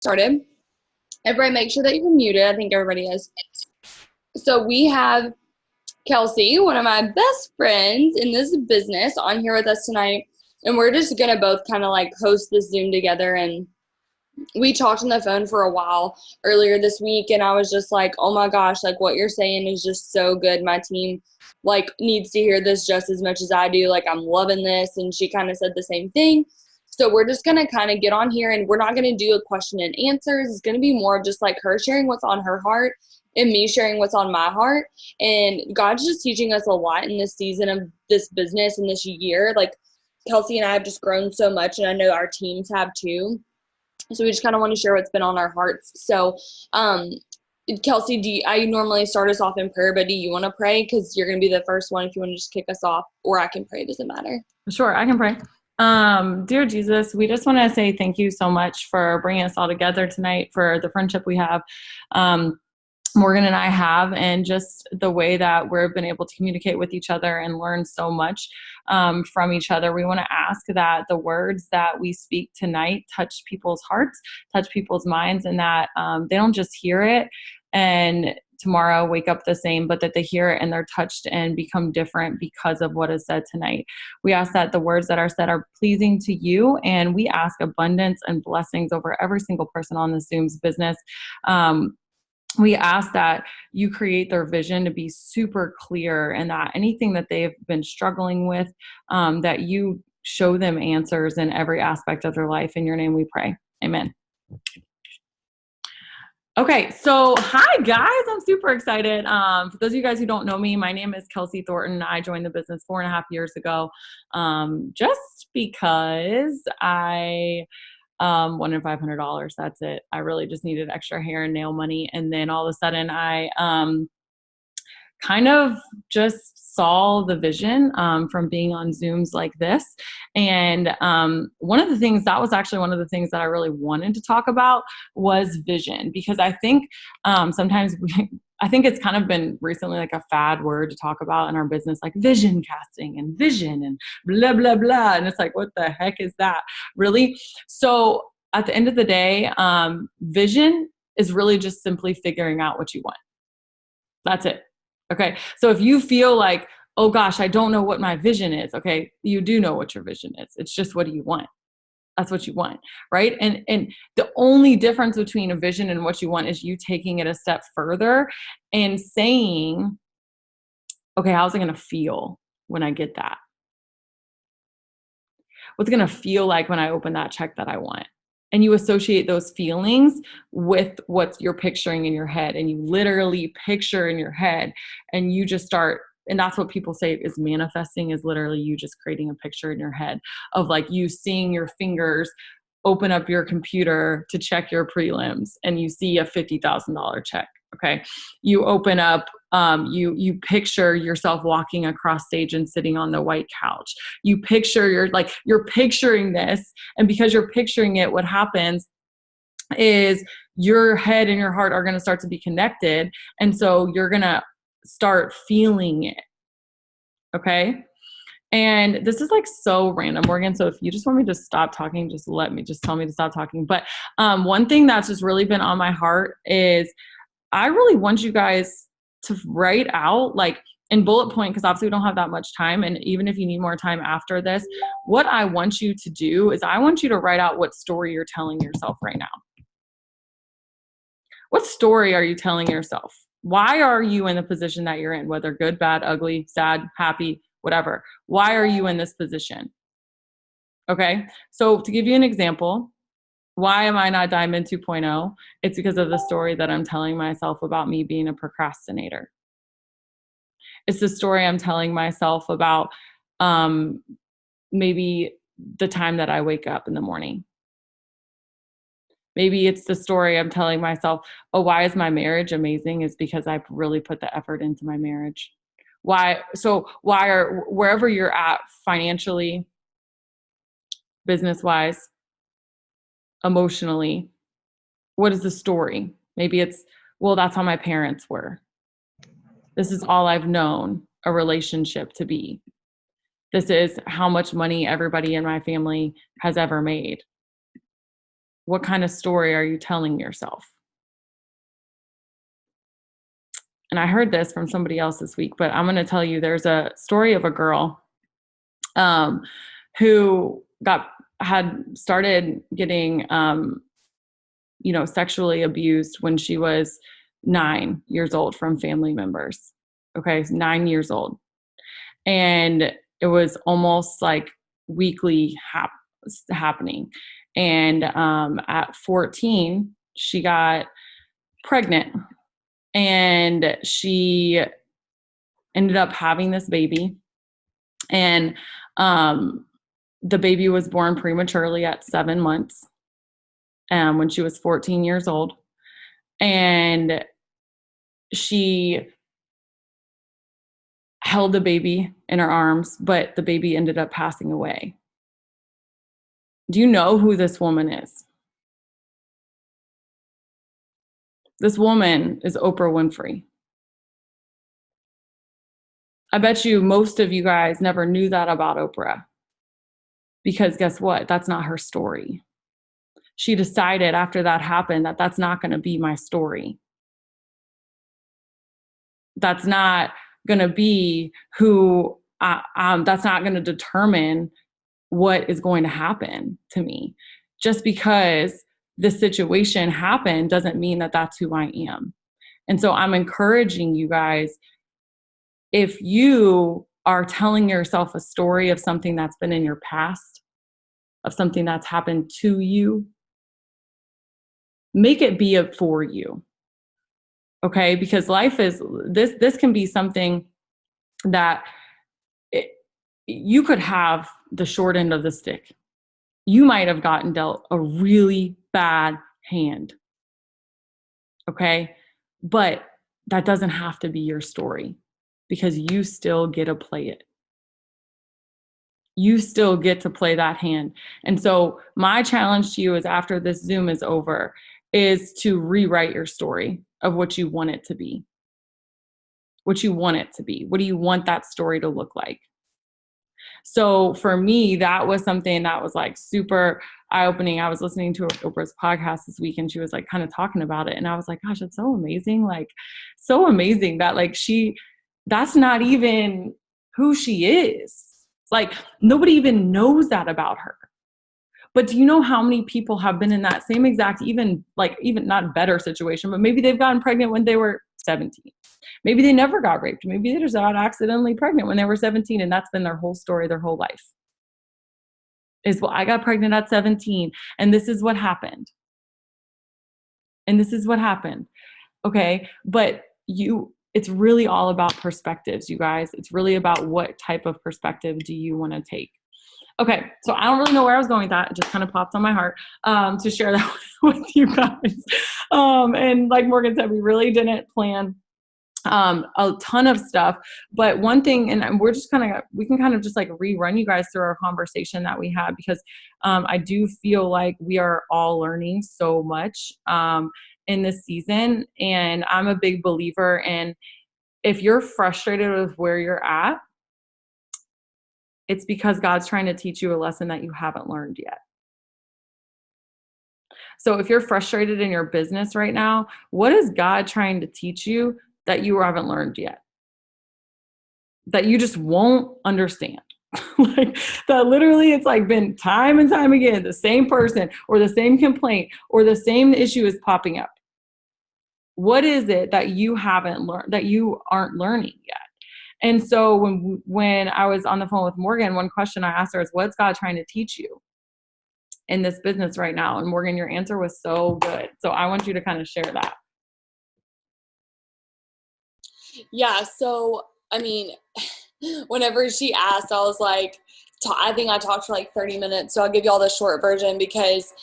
started. Everybody make sure that you're muted. I think everybody is. So we have Kelsey, one of my best friends in this business, on here with us tonight. And we're just going to both kind of like host this Zoom together. And we talked on the phone for a while earlier this week. And I was just like, oh my gosh, like what you're saying is just so good. My team like needs to hear this just as much as I do. Like I'm loving this. And she kind of said the same thing. So we're just going to kind of get on here, and we're not going to do a question and answers. It's going to be more of just like her sharing what's on her heart and me sharing what's on my heart. And God's just teaching us a lot in this season of this business and this year. Like Kelsey and I have just grown so much, and I know our teams have too. So we just kind of want to share what's been on our hearts. So, Kelsey, I normally start us off in prayer, but do you want to pray? Because you're going to be the first one if you want to just kick us off, or I can pray. It doesn't matter. Sure, I can pray. Dear Jesus, we just want to say thank you so much for bringing us all together tonight, for the friendship we have, Morgan and I have, and just the way that we've been able to communicate with each other and learn so much from each other. We want to ask that the words that we speak tonight touch people's hearts, touch people's minds, and that they don't just hear it and tomorrow wake up the same, but that they hear it and they're touched and become different because of what is said tonight. We ask that the words that are said are pleasing to you, and we ask abundance and blessings over every single person on the Zoom's business. We ask that you create their vision to be super clear, and that anything that they've been struggling with, that you show them answers in every aspect of their life. In your name we pray. Amen. Okay, so hi guys, I'm super excited. For those of you guys who don't know me, my name is Kelsey Thornton. I joined the business 4.5 years ago, just because I wanted $500. That's it. I really just needed extra hair and nail money. And then all of a sudden I kind of just saw the vision from being on Zooms like this. And one of the things that I really wanted to talk about was vision, because I think sometimes I think it's kind of been recently like a fad word to talk about in our business, like vision casting and vision and blah, blah, blah. And it's like, what the heck is that really? So at the end of the day, vision is really just simply figuring out what you want. That's it. Okay. So if you feel like, oh gosh, I don't know what my vision is. Okay. You do know what your vision is. It's just, what do you want? That's what you want. Right. And the only difference between a vision and what you want is you taking it a step further and saying, okay, how's it going to feel when I get that? What's it going to feel like when I open that check that I want? And you associate those feelings with what you're picturing in your head, and you literally picture in your head, and you just start. And that's what people say is manifesting, is literally you just creating a picture in your head of like you seeing your fingers open up your computer to check your prelims, and you see a $50,000 check. Okay. You open up, you picture yourself walking across stage and sitting on the white couch. You picture you're picturing this. And because you're picturing it, what happens is your head and your heart are going to start to be connected. And so you're going to start feeling it. Okay. And this is like so random, Morgan. So if you just want me to stop talking, just tell me to stop talking. But one thing that's just really been on my heart is I really want you guys to write out, like in bullet point, because obviously we don't have that much time. And even if you need more time after this, what I want you to do is I want you to write out what story you're telling yourself right now. What story are you telling yourself? Why are you in the position that you're in, whether good, bad, ugly, sad, happy, whatever? Why are you in this position? Okay. So to give you an example, why am I not Diamond 2.0? It's because of the story that I'm telling myself about me being a procrastinator. It's the story I'm telling myself about maybe the time that I wake up in the morning. Maybe it's the story I'm telling myself, oh, why is my marriage amazing? Is because I've really put the effort into my marriage. Wherever you're at financially, business-wise, emotionally, what is the story? Maybe it's, well, that's how my parents were. This is all I've known a relationship to be. This is how much money everybody in my family has ever made. what kind of story are you telling yourself? And I heard this from somebody else this week, but I'm going to tell you, there's a story of a girl who had started getting, sexually abused when she was 9 years old from family members. Okay. 9 years old. And it was almost like weekly happening. And at 14, she got pregnant, and she ended up having this baby. And the baby was born prematurely at 7 months when she was 14 years old. And she held the baby in her arms, but the baby ended up passing away. Do you know who this woman is? This woman is Oprah Winfrey. I bet you most of you guys never knew that about Oprah, because guess what? That's not her story. She decided after that happened that that's not going to be my story. That's not going to be who that's not going to determine what is going to happen to me. Just because this situation happened doesn't mean that that's who I am. And so I'm encouraging you guys, if you are telling yourself a story of something that's been in your past, of something that's happened to you, make it be for you. Okay? Because life is, this can be something that you could have the short end of the stick. You might have gotten dealt a really bad hand. Okay? But that doesn't have to be your story, because you still get to play it. You still get to play that hand. And so my challenge to you is, after this Zoom is over, is to rewrite your story of what you want it to be. What you want it to be. What do you want that story to look like? So for me, that was something that was like super eye-opening. I was listening to Oprah's podcast this week, and she was like kind of talking about it. And I was like, gosh, it's so amazing. Like, so amazing that like that's not even who she is. Like, nobody even knows that about her. But do you know how many people have been in that same exact, even not better situation, but maybe they've gotten pregnant when they were 17. Maybe they never got raped. Maybe they just got accidentally pregnant when they were 17, and that's been their whole story, their whole life. Is, well, I got pregnant at 17, and this is what happened. And this is what happened. Okay. But it's really all about perspectives, you guys. It's really about what type of perspective do you want to take. Okay, so I don't really know where I was going with that. It just kind of popped on my heart to share that with you guys. And like Morgan said, we really didn't plan a ton of stuff. But one thing, and we can kind of just like rerun you guys through our conversation that we had, because I do feel like we are all learning so much in this season. And I'm a big believer in, if you're frustrated with where you're at, it's because God's trying to teach you a lesson that you haven't learned yet. So if you're frustrated in your business right now, what is God trying to teach you that you haven't learned yet? That you just won't understand. Like, that literally, it's like been time and time again, the same person or the same complaint or the same issue is popping up. What is it that you haven't learned, that you aren't learning yet? And so when I was on the phone with Morgan, one question I asked her is, what's God trying to teach you in this business right now? And Morgan, your answer was so good. So I want you to kind of share that. Yeah. So, I mean, whenever she asked, I was like, I think I talked for like 30 minutes. So I'll give you all the short version, because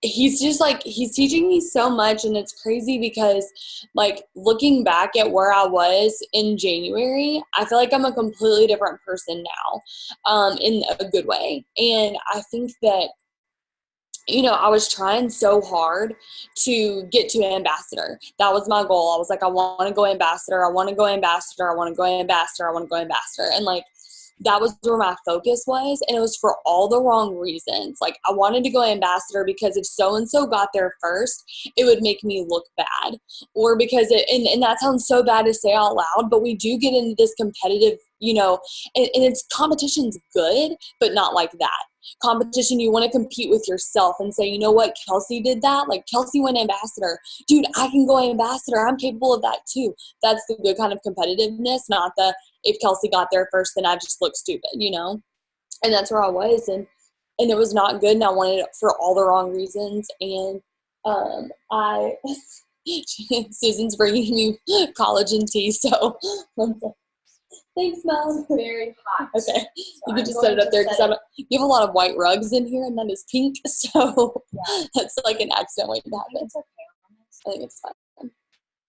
he's just like, he's teaching me so much. And it's crazy because, like, looking back at where I was in January, I feel like I'm a completely different person now, in a good way. And I think that, I was trying so hard to get to ambassador. That was my goal. I was like, I want to go ambassador. I want to go ambassador. I want to go ambassador. I want to go ambassador. And like, that was where my focus was. And it was for all the wrong reasons. Like, I wanted to go ambassador because if so-and-so got there first, it would make me look bad. Or because and that sounds so bad to say out loud, but we do get into this competitive, and it's competition's good, but not like that. Competition, you want to compete with yourself and say, you know what, Kelsey did that. Like, Kelsey went ambassador. Dude, I can go ambassador. I'm capable of that too. That's the good kind of competitiveness, not the, if Kelsey got there first, then I just look stupid, And that's where I was. And it was not good. And I wanted it for all the wrong reasons. And Susan's bringing me collagen tea. So thanks, Mom. Very hot. Okay. So you can just set it up there because you have a lot of white rugs in here and that is pink. So that's like an accident waiting to happen. It's okay on this. I think it's fine.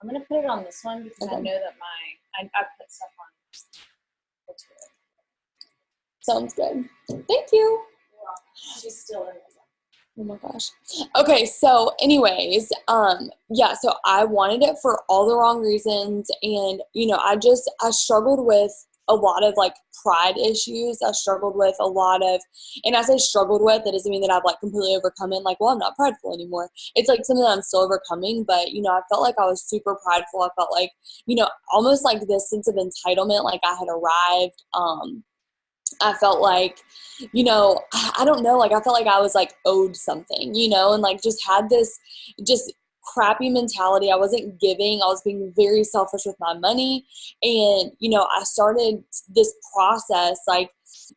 I'm going to put it on this one because I know that I put stuff on this. Sounds good. Thank you. She's still in there. Oh my gosh. Okay, so anyways, so I wanted it for all the wrong reasons. And, I struggled with a lot of like pride issues. I struggled with a lot of, and as I struggled with, it doesn't mean that I've like completely overcome it. Like, well, I'm not prideful anymore. It's like something that I'm still overcoming, but, I felt like I was super prideful. I felt like, almost like this sense of entitlement, like I had arrived. I felt like, I don't know, like I felt like I was like owed something, and like just had this just crappy mentality. I wasn't giving. I was being very selfish with my money. And, I started this process, like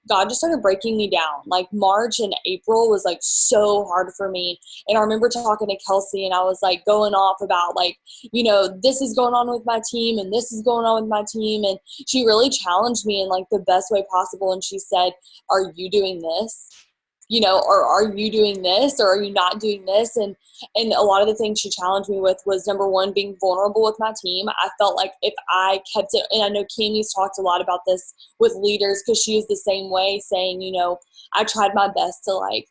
God just started breaking me down. Like March and April was like so hard for me. And I remember talking to Kelsey and I was like going off about like, this is going on with my team and this is going on with my team. And she really challenged me in like the best way possible. And she said, are you doing this? Or are you doing this or are you not doing this? And a lot of the things she challenged me with was, number one, being vulnerable with my team. I felt like if I kept it, and I know Cammie's talked a lot about this with leaders because she was the same way, saying, I tried my best to like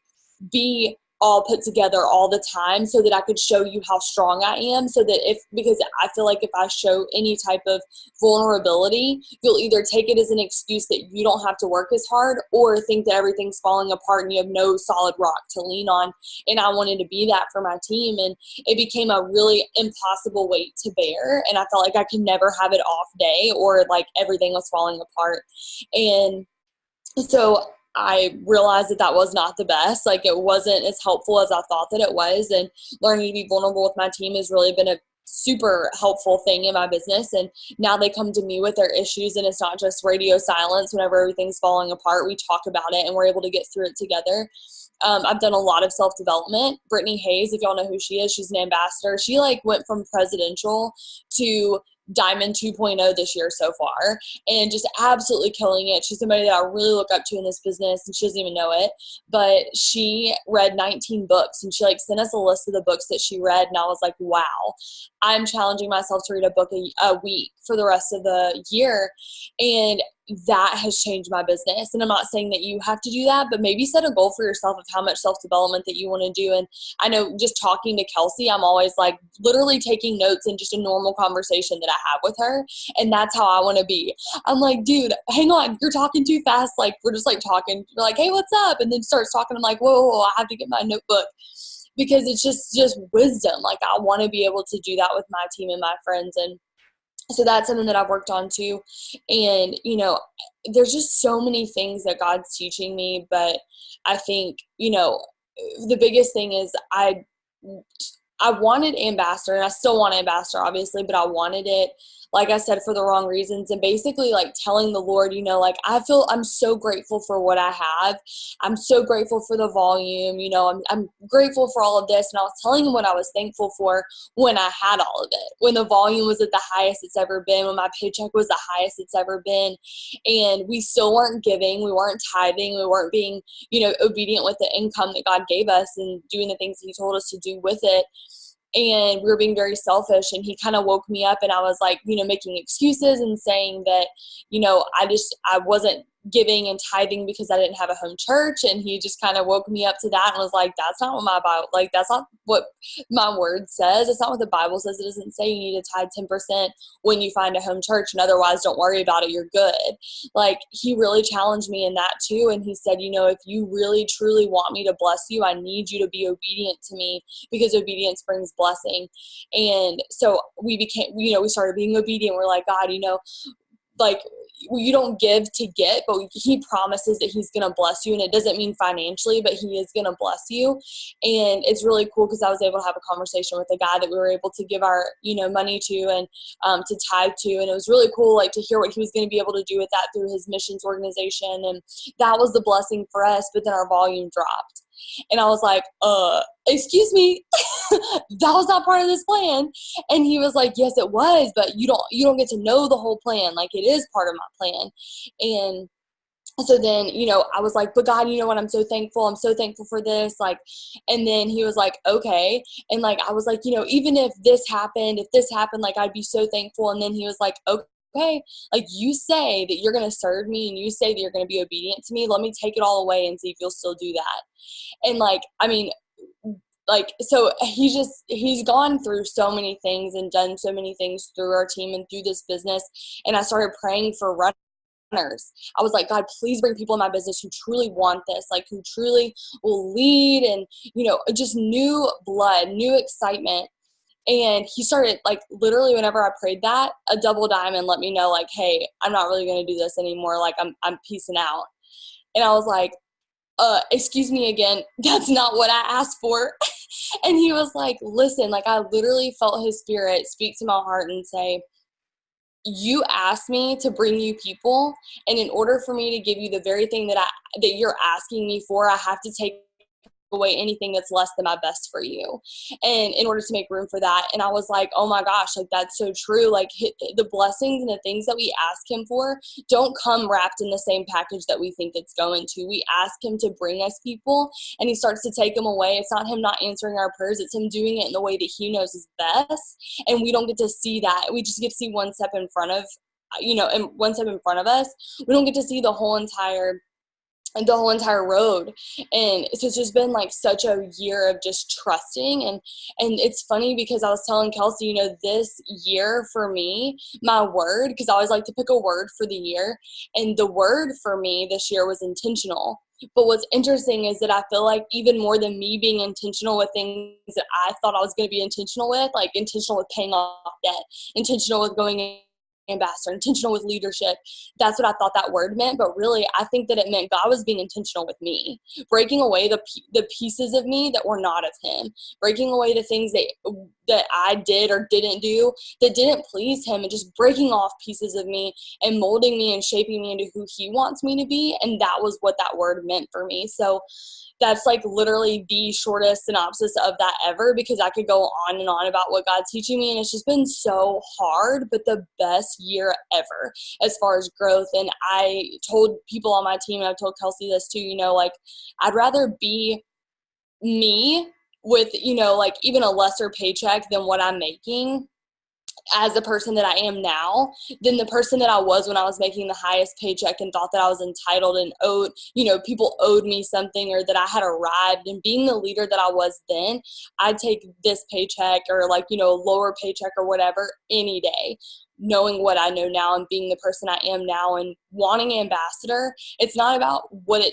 be all put together all the time so that I could show you how strong I am, so that because I feel like if I show any type of vulnerability, you'll either take it as an excuse that you don't have to work as hard or think that everything's falling apart and you have no solid rock to lean on. And I wanted to be that for my team. And it became a really impossible weight to bear. And I felt like I could never have an off day or like everything was falling apart. And so I realized that was not the best. Like it wasn't as helpful as I thought that it was. And learning to be vulnerable with my team has really been a super helpful thing in my business. And now they come to me with their issues and it's not just radio silence whenever everything's falling apart. We talk about it and we're able to get through it together. I've done a lot of self-development. Brittany Hayes, if y'all know who she is, she's an ambassador. She like went from presidential to Diamond 2.0 this year so far and just absolutely killing it. She's somebody that I really look up to in this business and she doesn't even know it, but she read 19 books and she like sent us a list of the books that she read. And I was like, wow, I'm challenging myself to read a book a week for the rest of the year. And that has changed my business. And I'm not saying that you have to do that, but maybe set a goal for yourself of how much self-development that you want to do. And I know just talking to Kelsey, I'm always like literally taking notes in just a normal conversation that I have with her. And that's how I want to be. I'm like, dude, hang on, you're talking too fast. Like we're just like talking. You're like, hey, what's up? And then starts talking. I'm like, whoa, I have to get my notebook. Because it's just wisdom. Like I want to be able to do that with my team and my friends. And so that's something that I've worked on too. And, there's just so many things that God's teaching me. But I think, the biggest thing is I wanted ambassador and I still want ambassador, obviously, but I wanted it, like I said, for the wrong reasons. And basically like telling the Lord, like I feel I'm so grateful for what I have. I'm so grateful for the volume, I'm grateful for all of this. And I was telling him what I was thankful for when I had all of it, when the volume was at the highest it's ever been, when my paycheck was the highest it's ever been. And we still weren't giving, we weren't tithing, we weren't being, obedient with the income that God gave us and doing the things he told us to do with it. And we were being very selfish, and he kind of woke me up, and I was like, making excuses and saying that, I wasn't giving and tithing because I didn't have a home church. And he just kind of woke me up to that and was like, that's not what my Bible, like, that's not what my word says. It's not what the Bible says. It doesn't say you need to tithe 10% when you find a home church, and otherwise don't worry about it. You're good. Like, he really challenged me in that too. And he said, if you really truly want me to bless you, I need you to be obedient to me, because obedience brings blessing. And so we became, we started being obedient. We're like, God, like, you don't give to get, but he promises that he's going to bless you. And it doesn't mean financially, but he is going to bless you. And it's really cool because I was able to have a conversation with a guy that we were able to give our, money to and to tithe to. And it was really cool, like, to hear what he was going to be able to do with that through his missions organization. And that was the blessing for us. But then our volume dropped. And I was like, excuse me, that was not part of this plan. And he was like, yes, it was, but you don't get to know the whole plan. Like, it is part of my plan. And so then, I was like, but God, you know what? I'm so thankful. I'm so thankful for this. Like, and then he was like, okay. And like, I was like, even if this happened, like, I'd be so thankful. And then he was like, okay, like, you say that you're going to serve me and you say that you're going to be obedient to me. Let me take it all away and see if you'll still do that. And like, I mean, like, so he's gone through so many things and done so many things through our team and through this business. And I started praying for runners. I was like, God, please bring people in my business who truly want this, like, who truly will lead, and, just new blood, new excitement. And he started, like, literally whenever I prayed that, a double diamond let me know, like, hey, I'm not really going to do this anymore. Like, I'm peacing out. And I was like, excuse me again, that's not what I asked for. And he was like, listen, like, I literally felt his spirit speak to my heart and say, you asked me to bring you people, and in order for me to give you the very thing that you're asking me for, I have to take away anything that's less than my best for you, and in order to make room for that. And I was like, oh my gosh, like, that's so true. Like, the blessings and the things that we ask him for don't come wrapped in the same package that we think it's going to. We ask him to bring us people, and he starts to take them away. It's not him not answering our prayers, it's him doing it in the way that he knows is best. And we don't get to see that. We just get to see one step in front of, and one step in front of us. We don't get to see the whole entire road. And so it's just been like such a year of just trusting. And it's funny because I was telling Kelsey, this year for me, my word, because I always like to pick a word for the year, and the word for me this year was intentional. But what's interesting is that I feel like even more than me being intentional with things that I thought I was going to be intentional with, like intentional with paying off debt, intentional with going in ambassador, intentional with leadership. That's what I thought that word meant. But really, I think that it meant God was being intentional with me, breaking away the pieces of me that were not of him, breaking away the things that I did or didn't do that didn't please him, and just breaking off pieces of me and molding me and shaping me into who he wants me to be. And that was what that word meant for me. So that's like literally the shortest synopsis of that ever, because I could go on and on about what God's teaching me. And it's just been so hard, but the best year ever as far as growth. And I told people on my team, and I've told Kelsey this too, like, I'd rather be me with, like, even a lesser paycheck than what I'm making as the person that I am now than the person that I was when I was making the highest paycheck and thought that I was entitled and owed, people owed me something, or that I had arrived. And being the leader that I was then, I'd take this paycheck or like, lower paycheck or whatever any day, knowing what I know now and being the person I am now. And wanting ambassador, it's not about what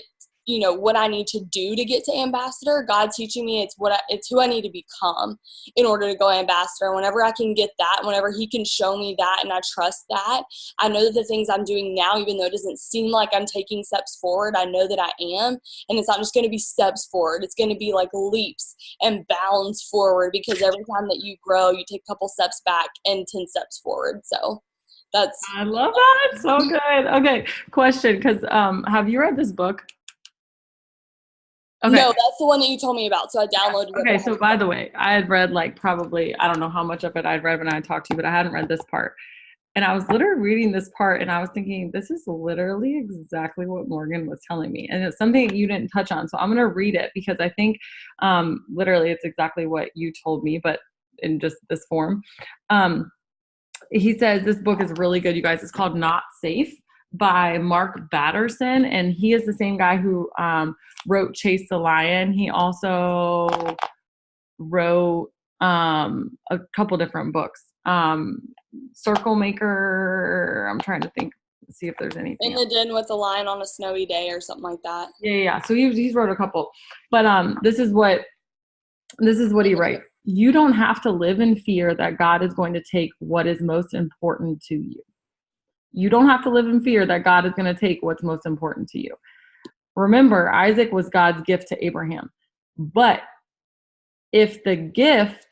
I need to do to get to ambassador. God's teaching me it's who I need to become in order to go ambassador. Whenever I can get that, whenever he can show me that, and I trust that, I know that the things I'm doing now, even though it doesn't seem like I'm taking steps forward, I know that I am. And it's not just going to be steps forward. It's going to be like leaps and bounds forward, because every time that you grow, you take a couple steps back and 10 steps forward. So I love that. It's so good. Okay. Question. Because have you read this book? Okay. No, that's the one that you told me about. So I downloaded it. Okay, so by the way, I had read probably, I don't know how much of it I'd read when I talked to you, but I hadn't read this part. And I was literally reading this part and I was thinking, this is literally exactly what Morgan was telling me. And it's something you didn't touch on. So I'm going to read it because I think literally it's exactly what you told me, but in just this form. He says, this book is really good, you guys. It's called Not Safe by Mark Batterson, and he is the same guy who wrote Chase the Lion. He also wrote a couple different books. Circle Maker. I'm trying to think, see if there's anything In the Den with a Lion on a Snowy Day or something like that. Yeah. So he's wrote a couple, but this is what he writes. You don't have to live in fear that God is going to take what is most important to you. You don't have to live in fear that God is going to take what's most important to you. Remember, Isaac was God's gift to Abraham. But if the gift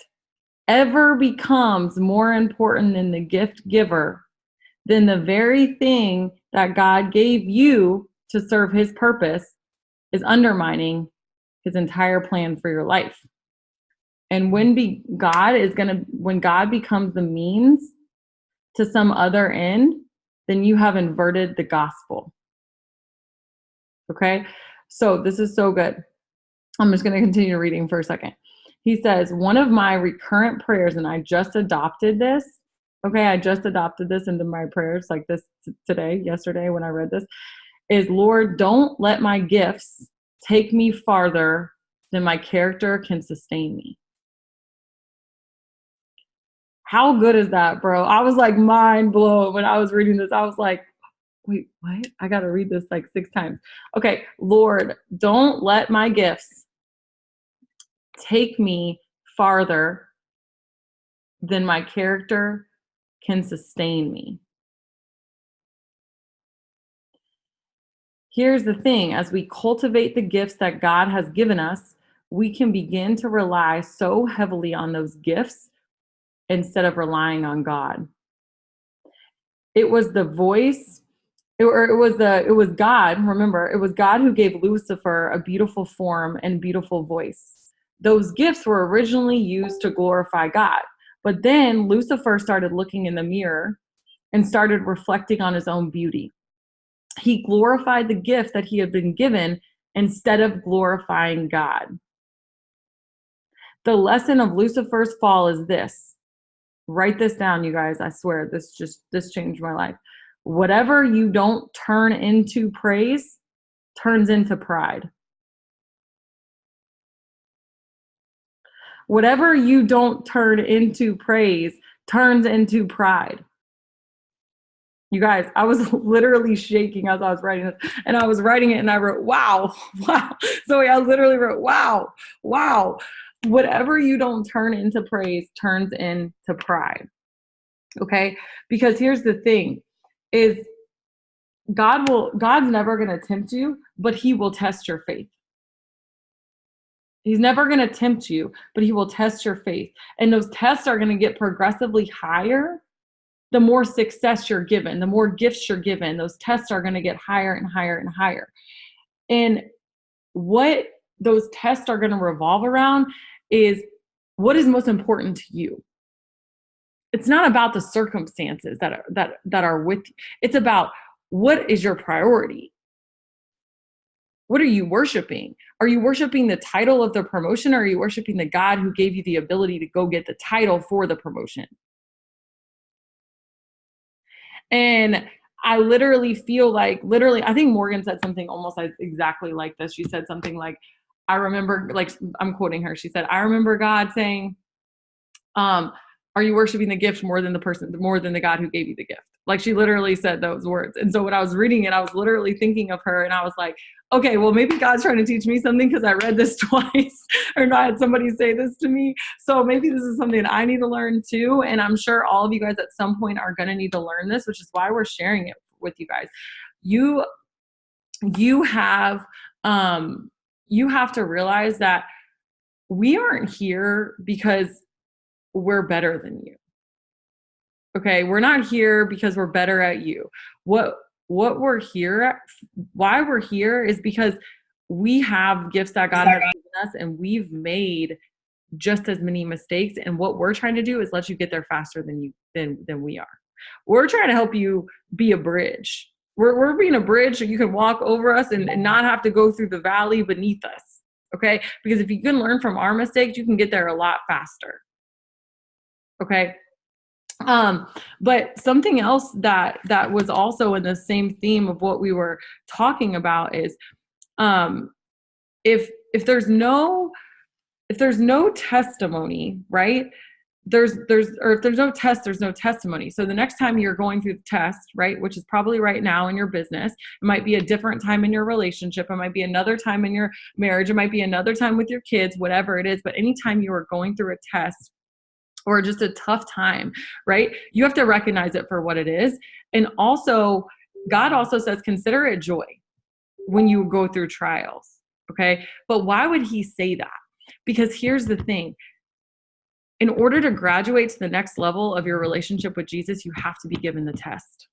ever becomes more important than the gift giver, then the very thing that God gave you to serve his purpose is undermining his entire plan for your life. And when God becomes the means to some other end, then you have inverted the gospel. Okay? So this is so good. I'm just going to continue reading for a second. He says, one of my recurrent prayers, and I just adopted this. Okay, I just adopted this into my prayers like this yesterday when I read this, is, Lord, don't let my gifts take me farther than my character can sustain me. How good is that, bro? I was like mind blown when I was reading this. I was like, wait, what? I got to read this like 6 times. Okay, Lord, don't let my gifts take me farther than my character can sustain me. Here's the thing, as we cultivate the gifts that God has given us, we can begin to rely so heavily on those gifts instead of relying on God. It was the voice, it was God, remember, it was God who gave Lucifer a beautiful form and beautiful voice. Those gifts were originally used to glorify God. But then Lucifer started looking in the mirror and started reflecting on his own beauty. He glorified the gift that he had been given instead of glorifying God. The lesson of Lucifer's fall is this. Write this down, you guys. I swear, this changed my life. Whatever you don't turn into praise turns into pride. Whatever you don't turn into praise turns into pride. You guys, I was literally shaking as I was writing this, and I was writing it and I wrote, wow. So I literally wrote, wow. Whatever you don't turn into praise turns into pride. Okay? Because here's the thing, is God's never going to tempt you, but he will test your faith. He's never going to tempt you, but he will test your faith. And those tests are going to get progressively higher. The more success you're given, the more gifts you're given, those tests are going to get higher and higher and higher. And what those tests are going to revolve around is what is most important to you. It's not about the circumstances that are with you. It's about what is your priority. What are you worshiping? Are you worshiping the title of the promotion, or are you worshiping the God who gave you the ability to go get the title for the promotion? And I literally feel like, I think Morgan said something almost exactly like this. She said something like, I remember, like, I'm quoting her. She said, I remember God saying, are you worshiping the gift more than the God who gave you the gift? Like, she literally said those words. And so when I was reading it, I was literally thinking of her, and I was like, okay, well, maybe God's trying to teach me something because I read this twice, or I had somebody say this to me. So maybe this is something that I need to learn too. And I'm sure all of you guys at some point are going to need to learn this, which is why we're sharing it with you guys. You have to realize that we aren't here because we're better than you. Okay, we're not here because we're better at you. What we're here at, why we're here, is because we have gifts that God has given us, and we've made just as many mistakes. And what we're trying to do is let you get there faster than we are. We're trying to help you be a bridge. We're being a bridge so you can walk over us and not have to go through the valley beneath us. Okay, because if you can learn from our mistakes, you can get there a lot faster. Okay. But something else that was also in the same theme of what we were talking about is, if there's no testimony, right? Or if there's no test, there's no testimony. So the next time you're going through the test, right, which is probably right now in your business, it might be a different time in your relationship, it might be another time in your marriage, it might be another time with your kids, whatever it is. But anytime you are going through a test or just a tough time, right, you have to recognize it for what it is. And also, God also says, consider it joy when you go through trials. Okay. But why would he say that? Because here's the thing. In order to graduate to the next level of your relationship with Jesus, you have to be given the test.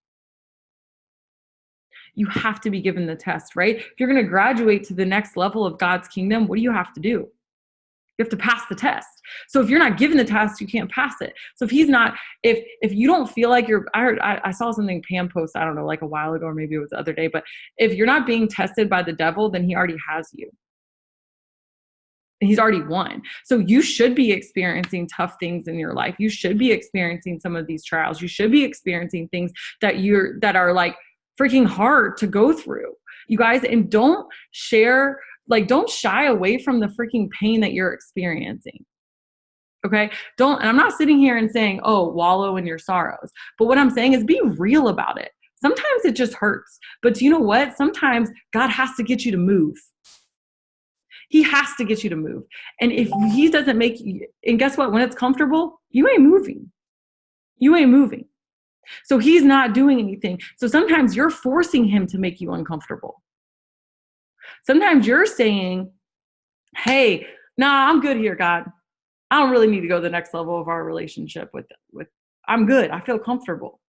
You have to be given the test, right? If you're going to graduate to the next level of God's kingdom, what do you have to do? You have to pass the test. So if you're not given the test, you can't pass it. So if he's not, if you don't feel like I saw something Pam post, I don't know, like a while ago, or maybe it was the other day, but if you're not being tested by the devil, then he already has you. He's already won. So you should be experiencing tough things in your life. You should be experiencing some of these trials. You should be experiencing things that are like freaking hard to go through, you guys. And don't shy away from the freaking pain that you're experiencing. Okay. And I'm not sitting here and saying, oh, wallow in your sorrows. But what I'm saying is be real about it. Sometimes it just hurts. But you know what? Sometimes God has to get you to move. He has to get you to move. And if he doesn't make you, and guess what? When it's comfortable, you ain't moving. You ain't moving. So he's not doing anything. So sometimes you're forcing him to make you uncomfortable. Sometimes you're saying, hey, nah, I'm good here, God. I don't really need to go to the next level of our relationship with I'm good. I feel comfortable.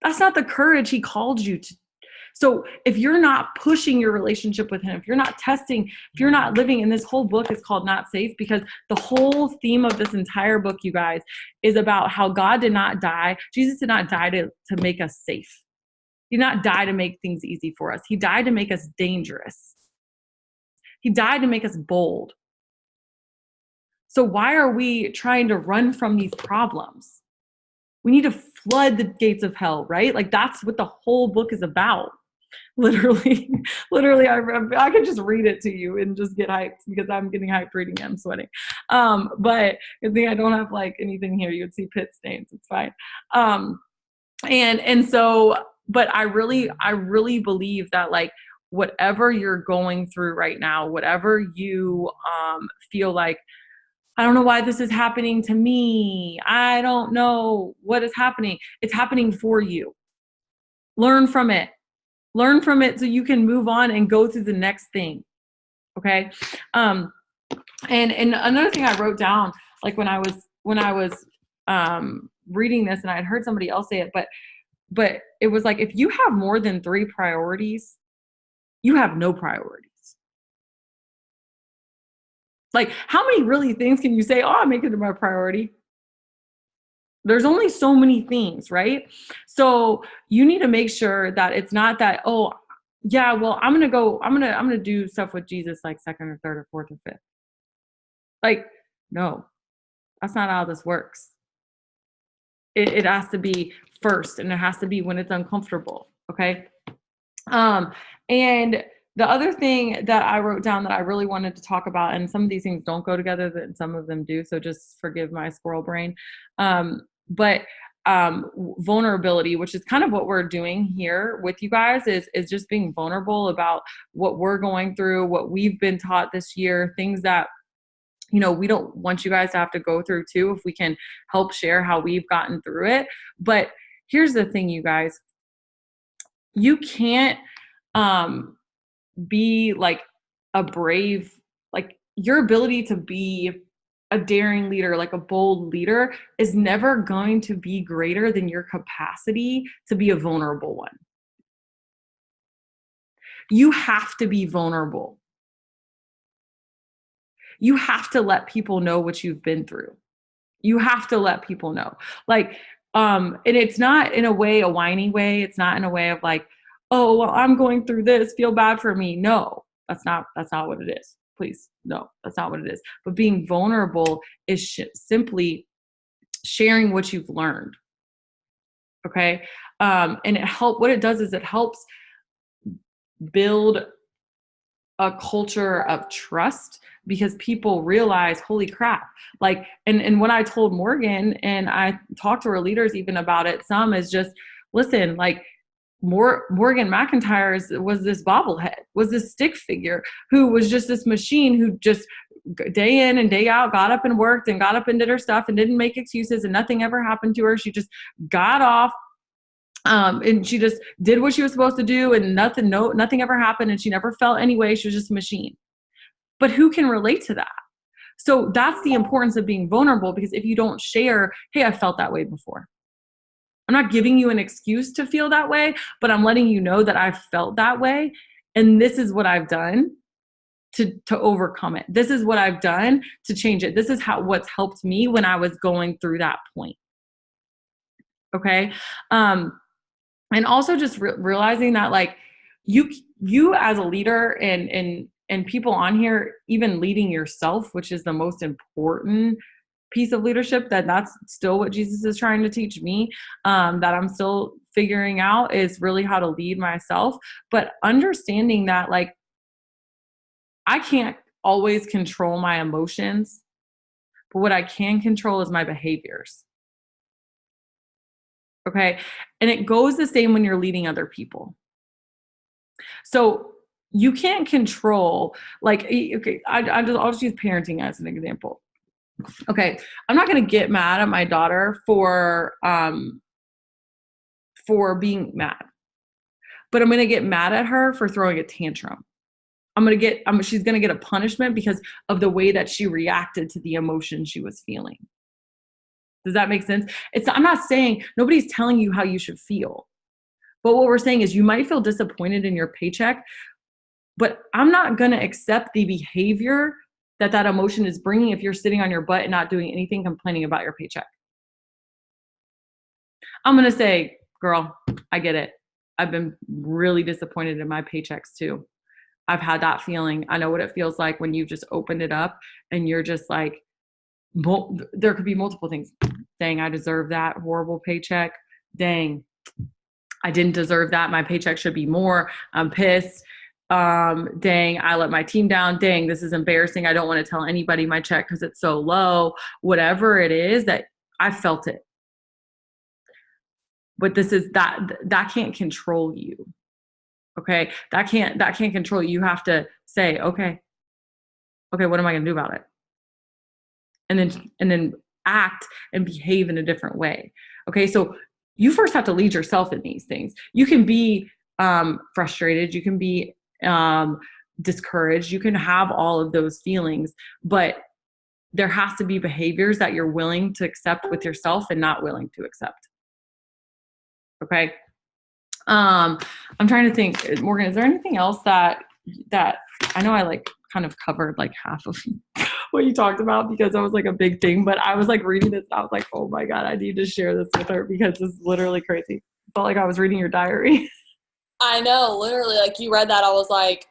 That's not the courage he called you to. So if you're not pushing your relationship with him, if you're not testing, if you're not living, and this whole book is called Not Safe, because the whole theme of this entire book, you guys, is about how God did not die. Jesus did not die to make us safe. He did not die to make things easy for us. He died to make us dangerous. He died to make us bold. So why are we trying to run from these problems? We need to flood the gates of hell, right? Like that's what the whole book is about. Literally, I could just read it to you and just get hyped because I'm getting hyped reading it. I'm sweating. But good thing I don't have like anything here. You would see pit stains. It's fine. And so, but I really believe that like whatever you're going through right now, whatever you feel like, I don't know why this is happening to me. I don't know what is happening. It's happening for you. Learn from it. Learn from it so you can move on and go through the next thing. Okay. And another thing I wrote down, like when I was reading this, and I had heard somebody else say it, but it was like, if you have more than 3 priorities, you have no priorities. Like, how many really things can you say, oh, I'm making it my priority? There's only so many things, right? So you need to make sure that it's not that, oh, yeah, well, I'm going to do stuff with Jesus like second or third or fourth or fifth. Like, no, that's not how this works. It has to be first, and it has to be when it's uncomfortable. Okay. And the other thing that I wrote down that I really wanted to talk about, and some of these things don't go together, and some of them do, so just forgive my squirrel brain. But vulnerability, which is kind of what we're doing here with you guys, is just being vulnerable about what we're going through, what we've been taught this year, things that, you know, we don't want you guys to have to go through too, if we can help share how we've gotten through it. But here's the thing, you guys, you can't be like a brave, like your ability to be a daring leader, like a bold leader, is never going to be greater than your capacity to be a vulnerable one. You have to be vulnerable. You have to let people know what you've been through. You have to let people know. Like, and it's not in a way, a whiny way. It's not in a way of like, oh, well, I'm going through this, feel bad for me. No, that's not what it is. Please, no, that's not what it is. But being vulnerable is simply sharing what you've learned. Okay. And what it does is it helps build a culture of trust, because people realize, holy crap. Like, and what I told Morgan, and I talked to our leaders even about it, some is just, listen, like, Morgan McIntyre was this bobblehead, was this stick figure who was just this machine who just day in and day out got up and worked and got up and did her stuff and didn't make excuses, and nothing ever happened to her. She just got off. And she just did what she was supposed to do, and nothing ever happened, and she never felt any way. She was just a machine. But who can relate to that? So that's the importance of being vulnerable, because if you don't share, hey, I felt that way before. I'm not giving you an excuse to feel that way, but I'm letting you know that I felt that way, and this is what I've done to overcome it. This is what I've done to change it. This is what's helped me when I was going through that point. Okay. And also just realizing that, like, you as a leader and people on here, even leading yourself, which is the most important piece of leadership, that's still what Jesus is trying to teach me, that I'm still figuring out, is really how to lead myself. But understanding that, like, I can't always control my emotions, but what I can control is my behaviors. Okay. And it goes the same when you're leading other people. So you can't control, like, okay, I'll just use parenting as an example. Okay. I'm not going to get mad at my daughter for being mad, but I'm going to get mad at her for throwing a tantrum. She's going to get a punishment because of the way that she reacted to the emotion she was feeling. Does that make sense? I'm not saying, nobody's telling you how you should feel. But what we're saying is, you might feel disappointed in your paycheck, but I'm not going to accept the behavior that emotion is bringing if you're sitting on your butt and not doing anything, complaining about your paycheck. I'm going to say, girl, I get it. I've been really disappointed in my paychecks too. I've had that feeling. I know what it feels like when you just opened it up and you're just like, there could be multiple things. Dang, I deserve that horrible paycheck. Dang, I didn't deserve that. My paycheck should be more. I'm pissed. Dang, I let my team down. Dang, this is embarrassing. I don't want to tell anybody my check because it's so low. Whatever it is, that I felt it. But that can't control you. Okay. That can't control you. You have to say, okay, what am I going to do about it? And then act and behave in a different way. Okay. So you first have to lead yourself in these things. You can be frustrated. You can be discouraged. You can have all of those feelings, but there has to be behaviors that you're willing to accept with yourself and not willing to accept. Okay. I'm trying to think, Morgan, is there anything else that I know I like kind of covered like half of what you talked about, because that was like a big thing, but I was like reading this and I was like, oh my God, I need to share this with her because this is literally crazy. Felt like I was reading your diary. I know, literally, like, you read that, I was like,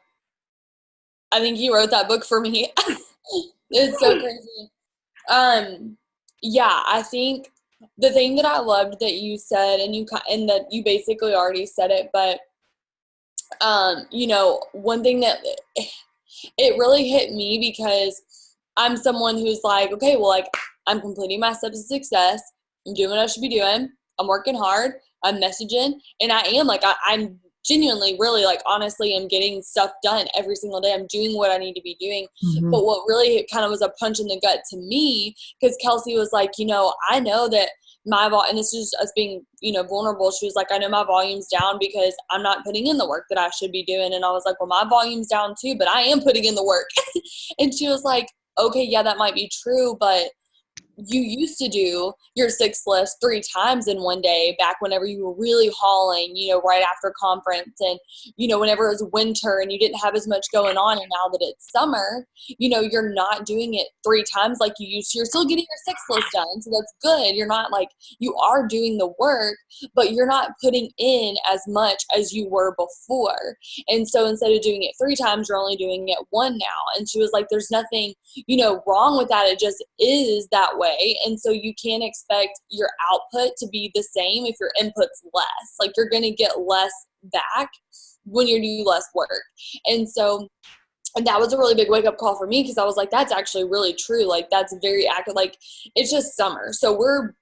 I think you wrote that book for me. It's so crazy. Yeah, I think the thing that I loved that you said, and that you basically already said it, but one thing that it really hit me, because I'm someone who's like, okay, well, like, I'm completing my steps of success. I'm doing what I should be doing. I'm working hard. I'm messaging, and I am like, I'm genuinely, really, like, honestly, am getting stuff done every single day. I'm doing what I need to be doing. Mm-hmm. But what really kind of was a punch in the gut to me, because Kelsey was like, I know that and this is us being, vulnerable. She was like, I know my volume's down because I'm not putting in the work that I should be doing. And I was like, well, my volume's down too, but I am putting in the work. And she was like, okay, yeah, that might be true, but you used to do your 6 lists 3 times in one day back whenever you were really hauling, right after conference, and, whenever it was winter and you didn't have as much going on. And now that it's summer, you're not doing it 3 times like you used to. You're still getting your 6 list done. So that's good. You're not like, you are doing the work, but you're not putting in as much as you were before. And so instead of doing it 3 times, you're only doing it 1 now. And she was like, there's nothing, wrong with that. It just is that way. way. And so you can't expect your output to be the same if your input's less. Like, you're going to get less back when you do less work. And so, and that was a really big wake-up call for me, because I was like, that's actually really true. Like, that's very accurate. Like, it's just summer. So we're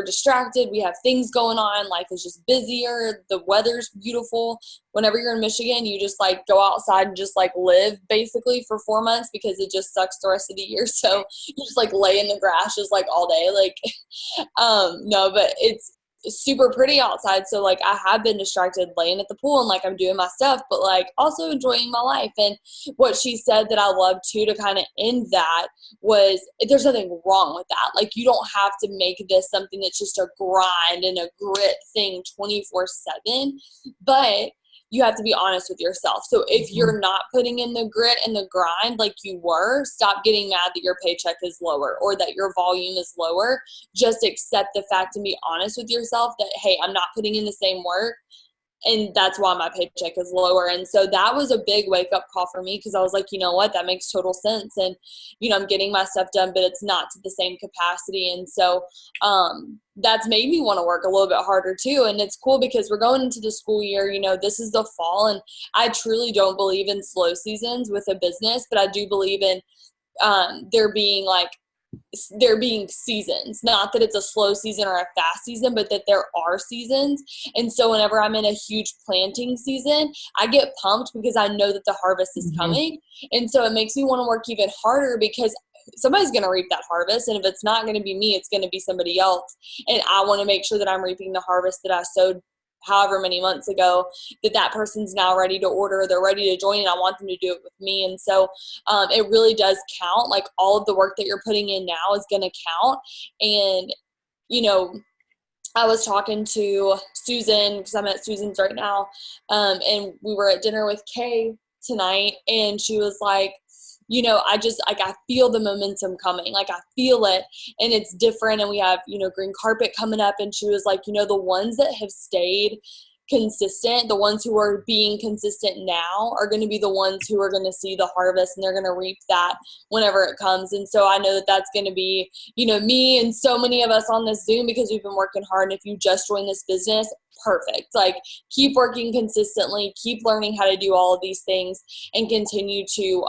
distracted. We have things going on. Life is just busier. The weather's beautiful. Whenever you're in Michigan, you just like go outside and just like live basically for 4 months, because it just sucks the rest of the year. So you just like lay in the grass just like all day. Like, no, but it's super pretty outside. So like, I have been distracted laying at the pool and like I'm doing my stuff, but like also enjoying my life. And what she said that I love too, to kind of end that, was there's nothing wrong with that. Like, you don't have to make this something that's just a grind and a grit thing 24/7, but you have to be honest with yourself. So if you're not putting in the grit and the grind like you were, stop getting mad that your paycheck is lower or that your volume is lower. Just accept the fact and be honest with yourself that, hey, I'm not putting in the same work, and that's why my paycheck is lower. And so that was a big wake up call for me, because I was like, you know what, that makes total sense. And, I'm getting my stuff done, but it's not to the same capacity. And so that's made me want to work a little bit harder too. And it's cool because we're going into the school year, this is the fall, and I truly don't believe in slow seasons with a business, but I do believe in there being seasons. Not that it's a slow season or a fast season, but that there are seasons. And so whenever I'm in a huge planting season, I get pumped because I know that the harvest is coming. And so it makes me want to work even harder, because somebody's going to reap that harvest. And if it's not going to be me, it's going to be somebody else. And I want to make sure that I'm reaping the harvest that I sowed however many months ago, that person's now ready to order, they're ready to join, and I want them to do it with me. And so it really does count. Like, all of the work that you're putting in now is going to count. And, I was talking to Susan, because I'm at Susan's right now, and we were at dinner with Kay tonight, and she was like, I feel the momentum coming. Like, I feel it, and it's different. And we have, green carpet coming up. And she was like, the ones that have stayed consistent, the ones who are being consistent now, are going to be the ones who are going to see the harvest, and they're going to reap that whenever it comes. And so I know that that's going to be, me and so many of us on this Zoom, because we've been working hard. And if you just joined this business, perfect. Like, keep working consistently, keep learning how to do all of these things, and continue to,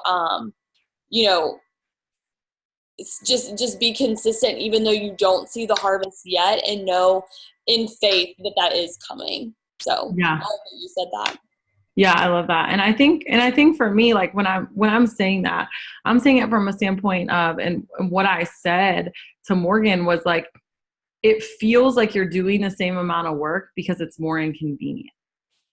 just be consistent, even though you don't see the harvest yet, and know in faith that that is coming. So yeah, I love that you said that. Yeah, I love that. And I think for me, like, when I'm saying that, I'm saying it from a standpoint of, and what I said to Morgan was like, it feels like you're doing the same amount of work because it's more inconvenient.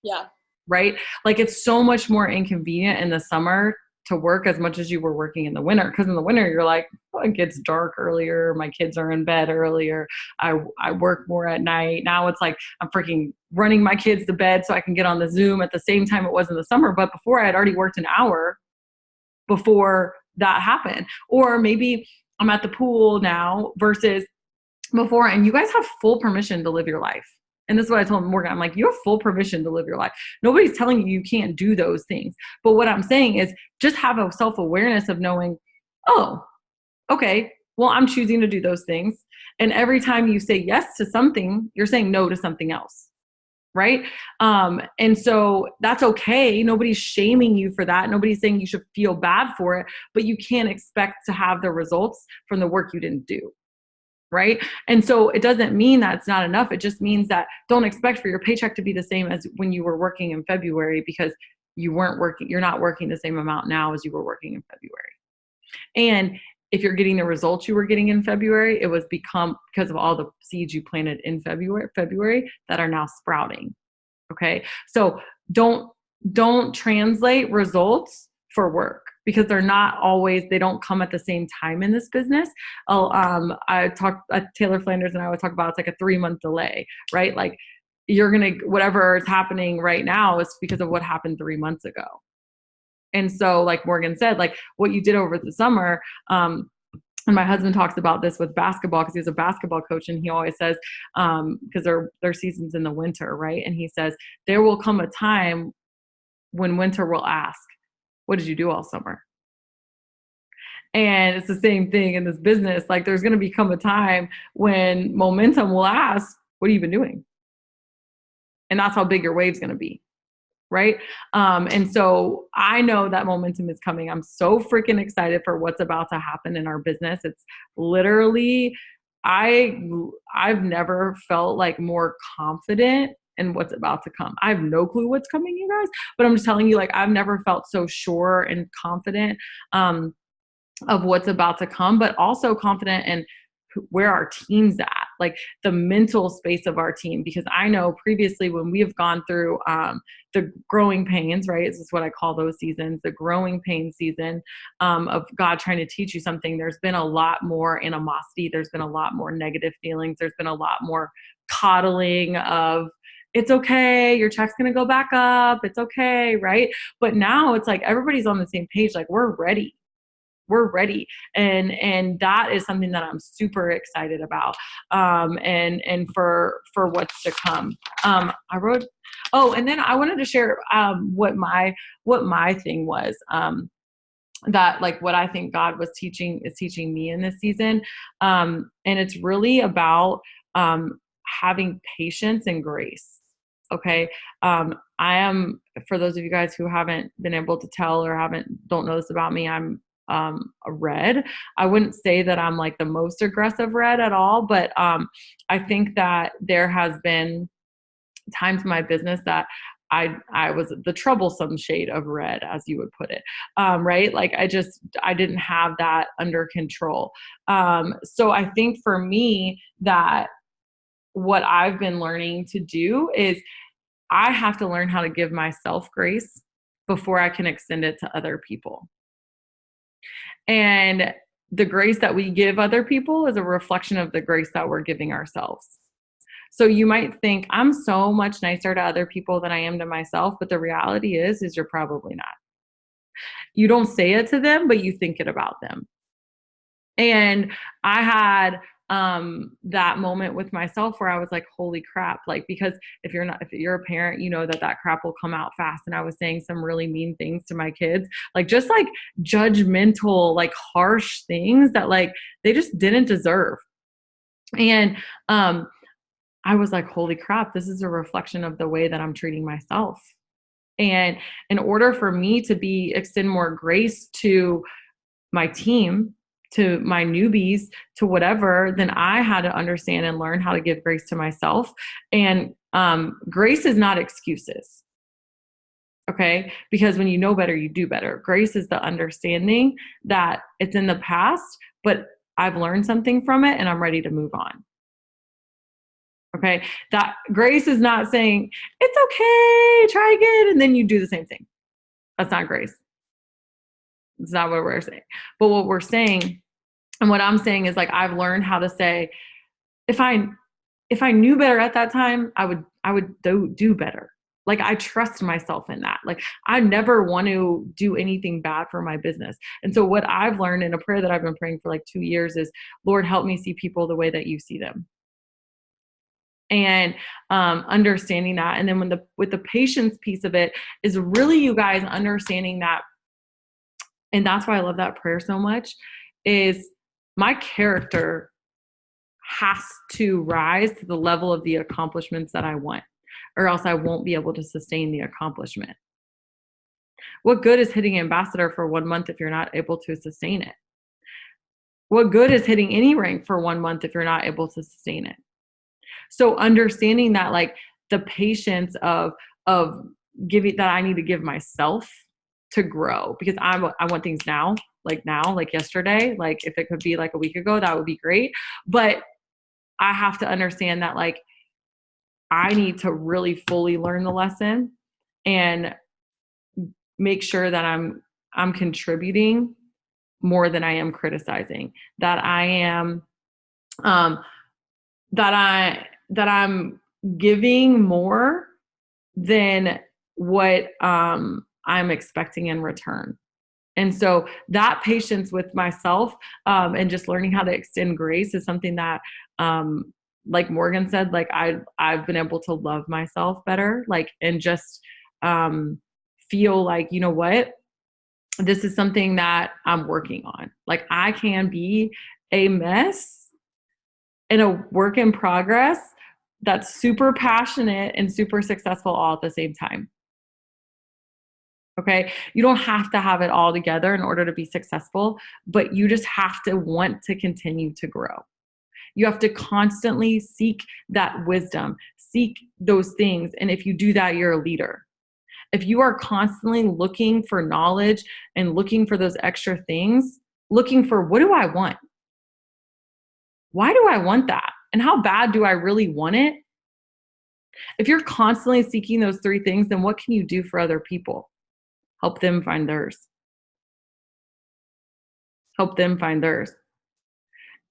Yeah. Right? Like, it's so much more inconvenient in the summer to work as much as you were working in the winter. Because in the winter, you're like, it gets dark earlier. My kids are in bed earlier. I work more at night. Now it's like I'm freaking running my kids to bed so I can get on the Zoom at the same time it was in the summer. But before, I had already worked an hour before that happened. Or maybe I'm at the pool now versus before. And you guys have full permission to live your life. And this is what I told Morgan. I'm like, you have full permission to live your life. Nobody's telling you you can't do those things. But what I'm saying is, just have a self-awareness of knowing, oh, okay, well, I'm choosing to do those things. And every time you say yes to something, you're saying no to something else. Right? And so that's okay. Nobody's shaming you for that. Nobody's saying you should feel bad for it, but you can't expect to have the results from the work you didn't do. Right? And so it doesn't mean that it's not enough. It just means that don't expect for your paycheck to be the same as when you were working in February, because you're not working the same amount now as you were working in February. And if you're getting the results you were getting in February, it was because of all the seeds you planted in February that are now sprouting. Okay. So don't translate results for work, because they don't come at the same time in this business. I talked Taylor Flanders and I would talk about, it's like a 3-month delay, right? Like, whatever is happening right now is because of what happened 3 months ago. And so, like Morgan said, like, what you did over the summer, and my husband talks about this with basketball, because he's a basketball coach, and he always says, because their season's in the winter, right? And he says, there will come a time when winter will ask, what did you do all summer? And it's the same thing in this business. Like there's going to become a time when momentum will ask, what have you been doing? And that's how big your wave's going to be. Right. And so I know that momentum is coming. I'm so freaking excited for what's about to happen in our business. It's literally, I've never felt like more confident in what's about to come. I have no clue what's coming, you guys, but I'm just telling you, like, I've never felt so sure and confident of what's about to come, but also confident in where our team's at, like the mental space of our team. Because I know previously when we have gone through the growing pains, right? This is what I call those seasons, the growing pain season of God trying to teach you something. There's been a lot more animosity. There's been a lot more negative feelings. There's been a lot more coddling of, it's okay, your check's going to go back up. It's okay, right? But now it's like everybody's on the same page. Like we're ready. We're ready. And that is something that I'm super excited about. And for what's to come. And then I wanted to share what my thing was. That like what I think God is teaching me in this season. And it's really about having patience and grace. Okay. I am, for those of you guys who haven't been able to tell or don't know this about me, I'm a red. I wouldn't say that I'm like the most aggressive red at all, but I think that there has been times in my business that I was the troublesome shade of red, as you would put it. Right. Like I didn't have that under control. So I think for me that what I've been learning to do is I have to learn how to give myself grace before I can extend it to other people. And the grace that we give other people is a reflection of the grace that we're giving ourselves. So you might think I'm so much nicer to other people than I am to myself, but the reality is you're probably not. You don't say it to them, but you think it about them. And I had that moment with myself where I was like, holy crap. Like, because if you're a parent, you know that crap will come out fast. And I was saying some really mean things to my kids, like just like judgmental, like harsh things that like they just didn't deserve. And I was like, holy crap, this is a reflection of the way that I'm treating myself. And in order for me to extend more grace to my team, to my newbies, to whatever, then I had to understand and learn how to give grace to myself. And grace is not excuses. Okay? Because when you know better, you do better. Grace is the understanding that it's in the past, but I've learned something from it and I'm ready to move on. Okay? That grace is not saying, it's okay, try again, and then you do the same thing. That's not grace. It's not what we're saying. But what we're saying, and what I'm saying is like, I've learned how to say, if I knew better at that time, I would do better. Like I trust myself in that. Like I never want to do anything bad for my business. And so what I've learned in a prayer that I've been praying for like 2 years is, Lord, help me see people the way that you see them. And understanding that. And then with the patience piece of it is really, you guys, understanding that. And that's why I love that prayer so much, is my character has to rise to the level of the accomplishments that I want, or else I won't be able to sustain the accomplishment. What good is hitting ambassador for 1 month if you're not able to sustain it? What good is hitting any rank for 1 month if you're not able to sustain it? So understanding that, like the patience of giving that I need to give myself to grow, because I want things now, like yesterday. Like if it could be like a week ago, that would be great. But I have to understand that like I need to really fully learn the lesson and make sure that I'm contributing more than I am criticizing. That I am that I'm giving more than what I'm expecting in return. And so that patience with myself and just learning how to extend grace is something that, like Morgan said, like I've been able to love myself better, like, and just feel like, you know what, this is something that I'm working on. Like, I can be a mess and a work in progress that's super passionate and super successful all at the same time. Okay. You don't have to have it all together in order to be successful, but you just have to want to continue to grow. You have to constantly seek that wisdom, seek those things. And if you do that, you're a leader. If you are constantly looking for knowledge and looking for those extra things, looking for, what do I want? Why do I want that? And how bad do I really want it? If you're constantly seeking those three things, then what can you do for other people? Help them find theirs. Help them find theirs.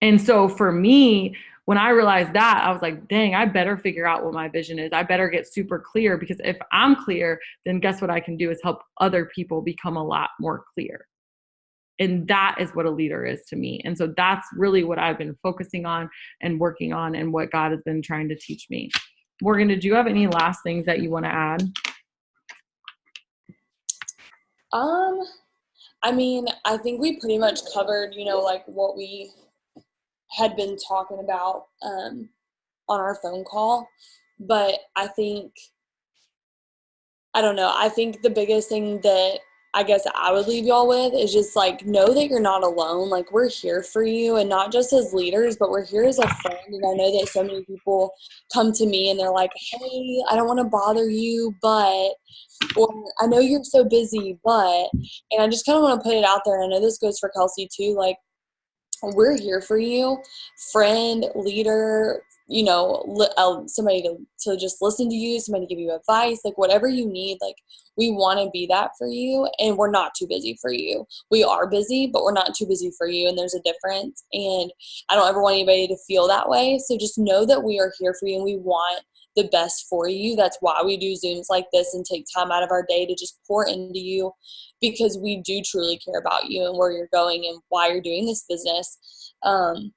And so for me, when I realized that, I was like, dang, I better figure out what my vision is. I better get super clear, because if I'm clear, then guess what I can do is help other people become a lot more clear. And that is what a leader is to me. And so that's really what I've been focusing on and working on, and what God has been trying to teach me. Morgan, did you have any last things that you want to add? I mean, I think we pretty much covered, like what we had been talking about on our phone call. But I think the biggest thing that I guess I would leave y'all with is just like, know that you're not alone. Like, we're here for you, and not just as leaders, but we're here as a friend. And I know that so many people come to me and they're like, hey, I don't want to bother you, but, or I know you're so busy, but, and I just kind of want to put it out there. And I know this goes for Kelsey too. Like, we're here for you, friend, leader, somebody to just listen to you, somebody to give you advice, like whatever you need. Like, we want to be that for you, and we're not too busy for you. We are busy, but we're not too busy for you, and there's a difference. And I don't ever want anybody to feel that way. So just know that we are here for you, and we want the best for you. That's why we do Zooms like this and take time out of our day to just pour into you, because we do truly care about you and where you're going and why you're doing this business. And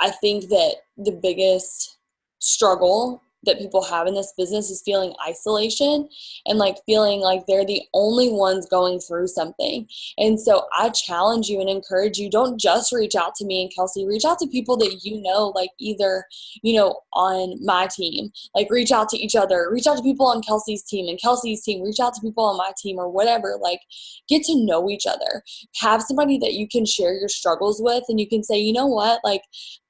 I think that the biggest struggle that people have in this business is feeling isolation, and like feeling like they're the only ones going through something. And so I challenge you and encourage you, don't just reach out to me and Kelsey, reach out to people that like either, on my team, like reach out to each other, reach out to people on Kelsey's team and Kelsey's team, reach out to people on my team or whatever. Like, get to know each other, have somebody that you can share your struggles with, and you can say, you know what, like,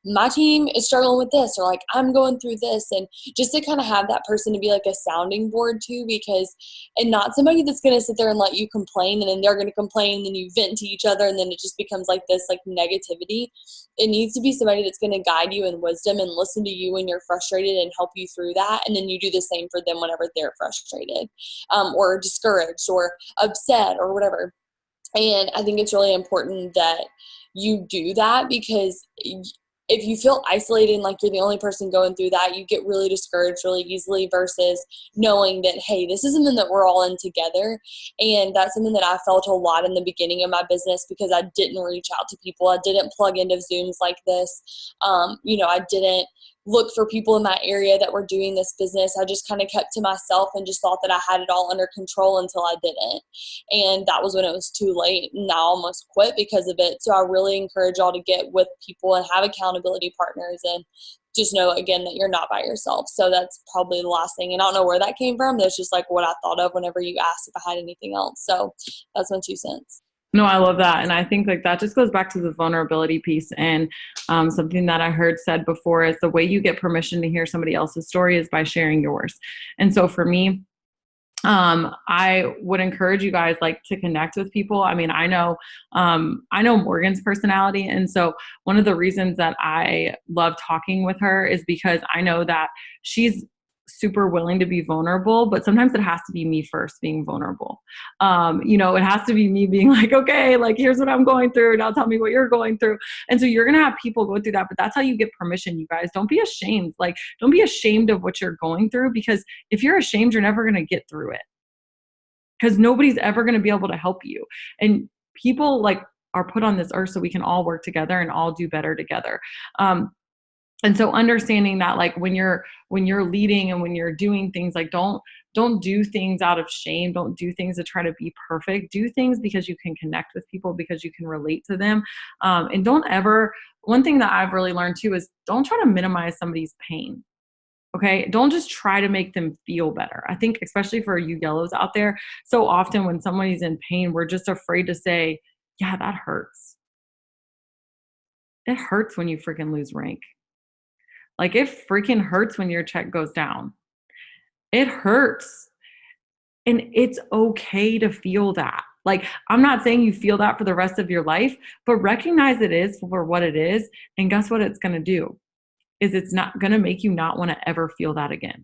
my team is struggling with this, or like, I'm going through this. And just to kind of have that person to be like a sounding board too, and not somebody that's going to sit there and let you complain, and then they're going to complain, and then you vent to each other, and then it just becomes like this like negativity. It needs to be somebody that's going to guide you in wisdom and listen to you when you're frustrated and help you through that. And then you do the same for them whenever they're frustrated, or discouraged or upset or whatever. And I think it's really important that you do that, because if you feel isolated and like you're the only person going through that, you get really discouraged really easily, versus knowing that, hey, this is something that we're all in together. And that's something that I felt a lot in the beginning of my business, because I didn't reach out to people. I didn't plug into Zooms like this. I didn't look for people in my area that were doing this business. I just kind of kept to myself and just thought that I had it all under control until I didn't. And that was when it was too late, and I almost quit because of it. So I really encourage y'all to get with people and have accountability partners, and just know, again, that you're not by yourself. So that's probably the last thing. And I don't know where that came from. That's just like what I thought of whenever you asked if I had anything else. So that's my 2 cents. No, I love that. And I think like that just goes back to the vulnerability piece. And something that I heard said before is the way you get permission to hear somebody else's story is by sharing yours. And so for me, I would encourage you guys like to connect with people. I mean, I know Morgan's personality. And so one of the reasons that I love talking with her is because I know that she's super willing to be vulnerable, but sometimes it has to be me first being vulnerable. It has to be me being like, okay, like, here's what I'm going through. Now tell me what you're going through. And so you're going to have people go through that, but that's how you get permission, you guys. Don't be ashamed. Like, don't be ashamed of what you're going through, because if you're ashamed, you're never going to get through it, because nobody's ever going to be able to help you. And people like are put on this earth so we can all work together and all do better together. And so understanding that, like, when you're leading and when you're doing things, like, don't Don't do things out of shame. Don't do things to try to be perfect. Do things because you can connect with people, because you can relate to them. And don't ever, one thing that I've really learned too is don't try to minimize somebody's pain. Okay. Don't just try to make them feel better. I think especially for you yellows out there, so often when somebody's in pain, we're just afraid to say, yeah, that hurts. It hurts when you freaking lose rank. Like it freaking hurts when your check goes down. It hurts. And it's okay to feel that. Like, I'm not saying you feel that for the rest of your life, but recognize it is for what it is. And guess what it's going to do? Is it's not going to make you not want to ever feel that again.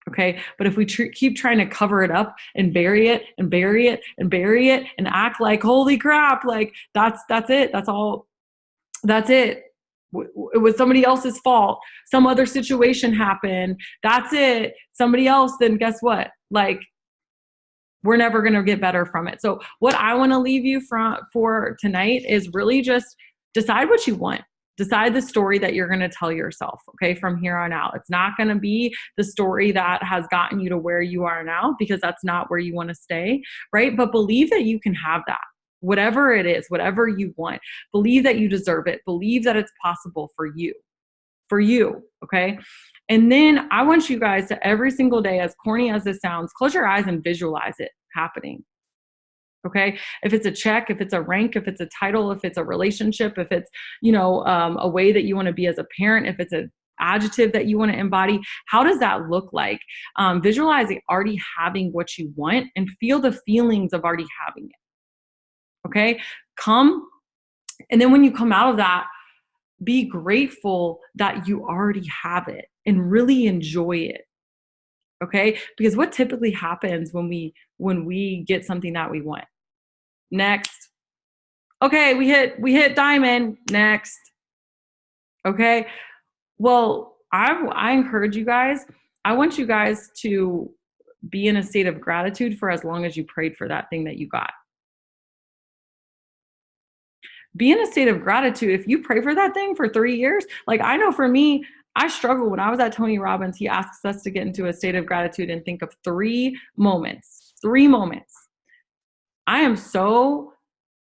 Okay. But if we keep trying to cover it up and bury it and bury it and bury it and act like, holy crap, like that's it. That's all. That's it. It was somebody else's fault. Some other situation happened. That's it. Somebody else, then guess what? Like, we're never going to get better from it. So what I want to leave you for tonight is really just decide what you want. Decide the story that you're going to tell yourself, okay, from here on out. It's not going to be the story that has gotten you to where you are now, because that's not where you want to stay, right? But believe that you can have that. Whatever it is, whatever you want, believe that you deserve it. Believe that it's possible for you, okay? And then I want you guys to every single day, as corny as this sounds, close your eyes and visualize it happening, okay? If it's a check, if it's a rank, if it's a title, if it's a relationship, if it's, a way that you want to be as a parent, if it's an adjective that you want to embody, how does that look like? Visualizing already having what you want and feel the feelings of already having it. Okay, and then when you come out of that, be grateful that you already have it and really enjoy it. Okay, because what typically happens when we get something that we want? Next. Okay, we hit diamond. Next. Okay, well, I encourage you guys. I want you guys to be in a state of gratitude for as long as you prayed for that thing that you got. Be in a state of gratitude. If you pray for that thing for 3 years, like I know for me, I struggled when I was at Tony Robbins. He asks us to get into a state of gratitude and think of 3 moments. 3 moments. I am so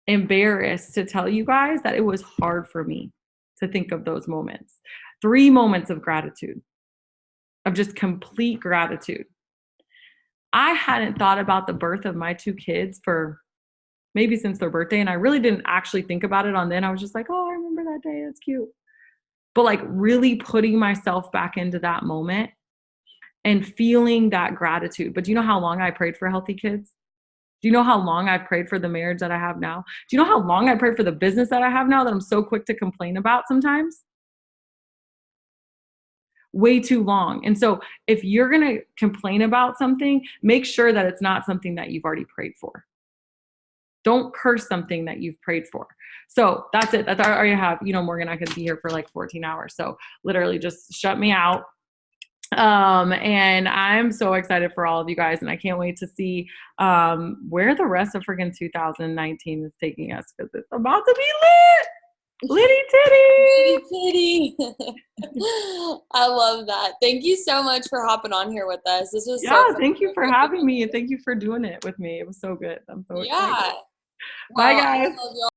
embarrassed to tell you guys that it was hard for me to think of those moments. 3 moments of gratitude, of just complete gratitude. I hadn't thought about the birth of my 2 kids for maybe since their birthday. And I really didn't actually think about it on then. I was just like, oh, I remember that day. That's cute. But like really putting myself back into that moment and feeling that gratitude. But do you know how long I prayed for healthy kids? Do you know how long I prayed for the marriage that I have now? Do you know how long I prayed for the business that I have now that I'm so quick to complain about sometimes? Way too long. And so if you're going to complain about something, make sure that it's not something that you've already prayed for. Don't curse something that you've prayed for. So that's it. That's all you have. Morgan, I could be here for like 14 hours. So literally just shut me out. And I'm so excited for all of you guys. And I can't wait to see where the rest of freaking 2019 is taking us, because it's about to be lit. Litty titty. I love that. Thank you so much for hopping on here with us. This was so fun. Thank you for having me, and thank you for doing it with me. It was so good. I'm so excited. Yeah. Bye, guys. I love y'all.